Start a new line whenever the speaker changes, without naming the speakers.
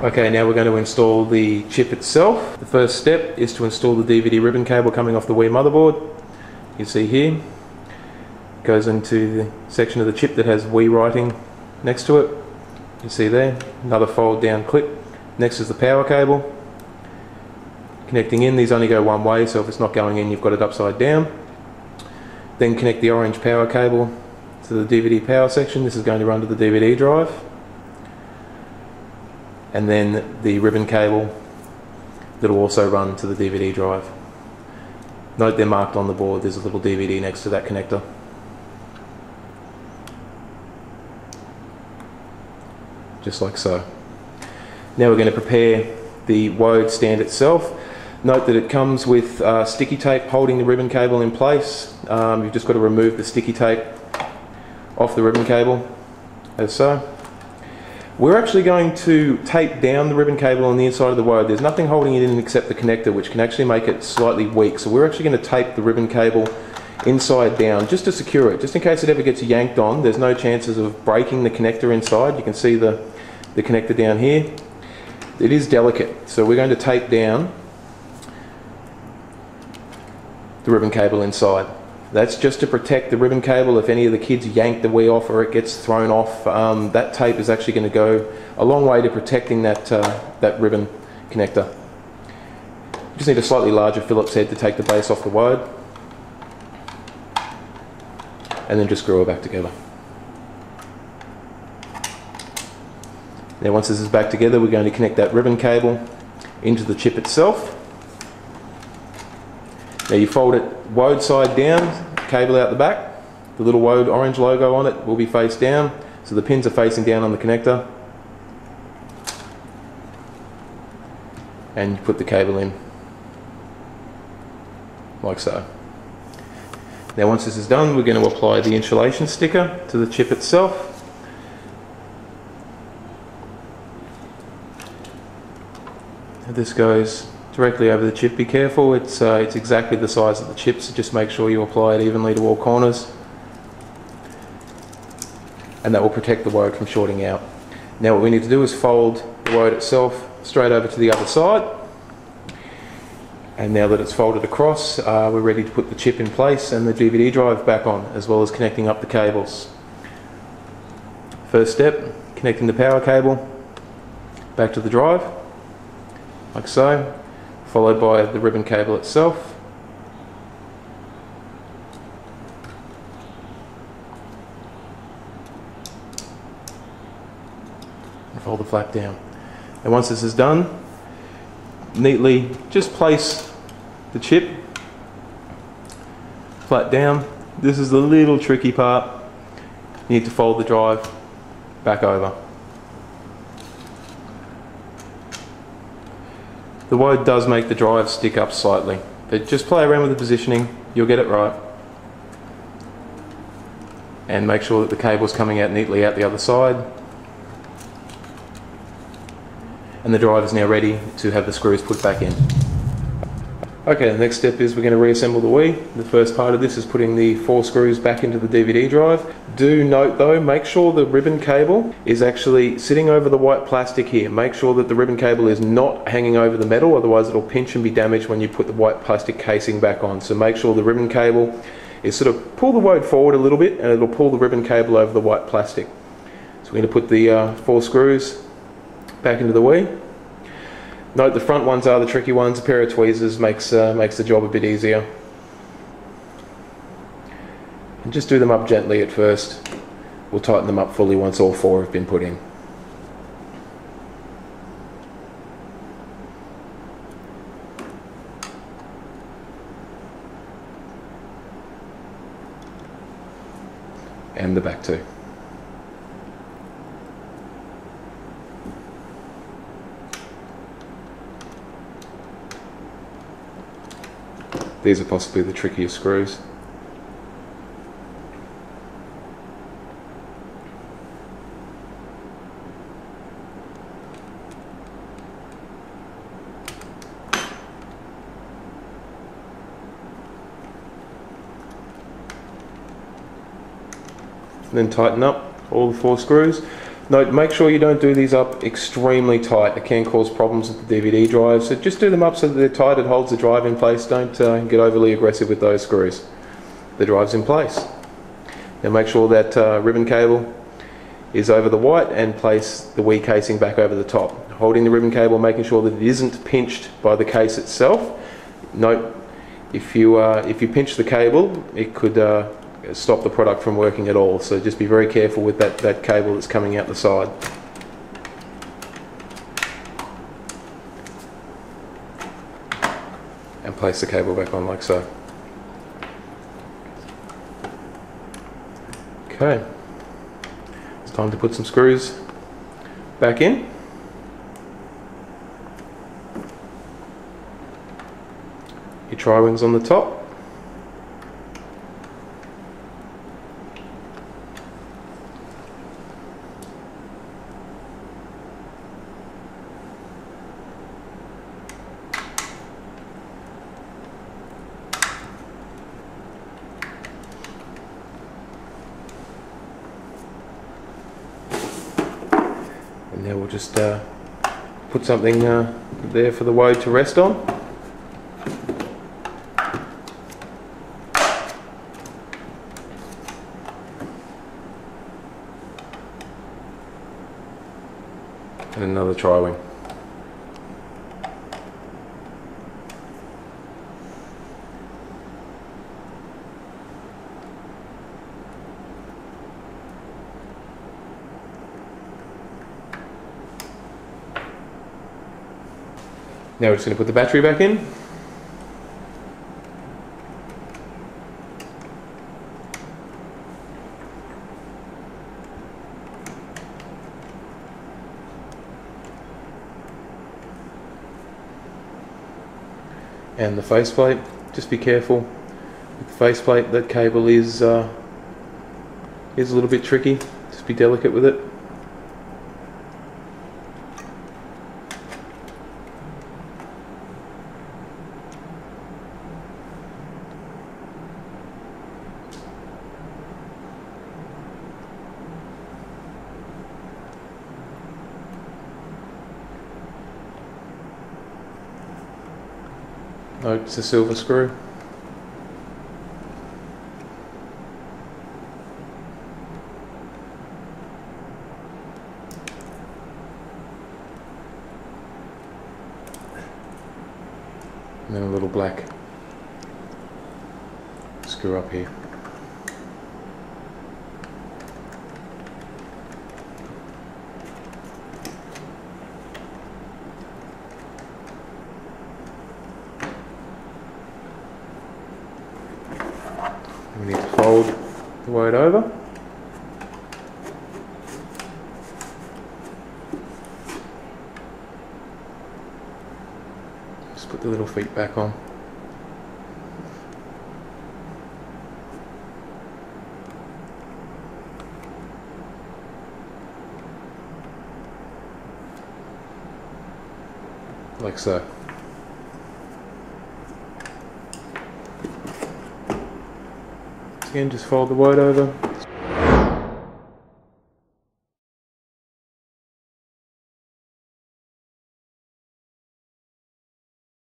Okay, now we're going to install the chip itself. The first step is to install the DVD ribbon cable coming off the Wii motherboard. You see here, goes into the section of the chip that has Wii writing next to it. You see there, another fold down clip. Next is the power cable. Connecting in, these only go one way, so if it's not going in, you've got it upside down. Then connect the orange power cable to the DVD power section. This is going to run to the DVD drive. And then the ribbon cable that will also run to the DVD drive. Note they're marked on the board, there's a little DVD next to that connector. Just like so. Now we're going to prepare the Wode stand itself. Note that it comes with sticky tape holding the ribbon cable in place. You've just got to remove the sticky tape off the ribbon cable, as so. We're actually going to tape down the ribbon cable on the inside of the Wode. There's nothing holding it in except the connector, which can actually make it slightly weak. So we're actually going to tape the ribbon cable inside down just to secure it. Just in case it ever gets yanked on, there's no chances of breaking the connector inside. You can see the connector down here. It is delicate, so we're going to tape down the ribbon cable inside. That's just to protect the ribbon cable. If any of the kids yank the Wii off or it gets thrown off, that tape is actually going to go a long way to protecting that ribbon connector. You just need a slightly larger Phillips head to take the base off the Wode, and then just screw it back together. Now once this is back together, we're going to connect that ribbon cable into the chip itself. Now you fold it Wode side down, cable out the back. The little Wode orange logo on it will be face down, so the pins are facing down on the connector. And you put the cable in, like so. Now once this is done, we're going to apply the insulation sticker to the chip itself. This goes directly over the chip. Be careful, it's exactly the size of the chip, so just make sure you apply it evenly to all corners, and that will protect the Wode from shorting out. Now what we need to do is fold the Wode itself straight over to the other side, and now that it's folded across, we're ready to put the chip in place and the DVD drive back on, as well as connecting up the cables. First step, connecting the power cable back to the drive, like so, followed by the ribbon cable itself. And fold the flap down. And once this is done, neatly just place the chip flat down. This is the little tricky part. You need to fold the drive back over. The Wode does make the drive stick up slightly, but just play around with the positioning, you'll get it right. And make sure that the cable's coming out neatly out the other side. And the drive is now ready to have the screws put back in. Okay, the next step is we're going to reassemble the Wii. The first part of this is putting the 4 screws back into the DVD drive. Do note though, make sure the ribbon cable is actually sitting over the white plastic here. Make sure that the ribbon cable is not hanging over the metal, otherwise it'll pinch and be damaged when you put the white plastic casing back on. So make sure the ribbon cable is sort of, pull the Wode forward a little bit and it'll pull the ribbon cable over the white plastic. So we're going to put the 4 screws back into the Wii. Note the front ones are the tricky ones. A pair of tweezers makes the job a bit easier. And just do them up gently at first. We'll tighten them up fully once all 4 have been put in. And the back too. These are possibly the trickiest screws. And then tighten up all the 4 screws. Note, make sure you don't do these up extremely tight. It can cause problems with the DVD drive, so just do them up so that they're tight, it holds the drive in place. Don't get overly aggressive with those screws. The drive's in place. Now make sure that ribbon cable is over the white and place the Wii casing back over the top. Holding the ribbon cable, making sure that it isn't pinched by the case itself. Note, if you pinch the cable, it could stop the product from working at all, so just be very careful with that cable that's coming out the side. And place the cable back on like so. Okay, it's time to put some screws back in. Your tri-wings on the top. And now we'll just put something there for the Wode to rest on. And another tri-wing. Now we're just going to put the battery back in. And the faceplate, just be careful with the faceplate. That cable is a little bit tricky, just be delicate with it. No, it's a silver screw. And then a little black screw up here. We need to fold the Wode over. Just put the little feet back on. Like so. Again, just fold the Wode over.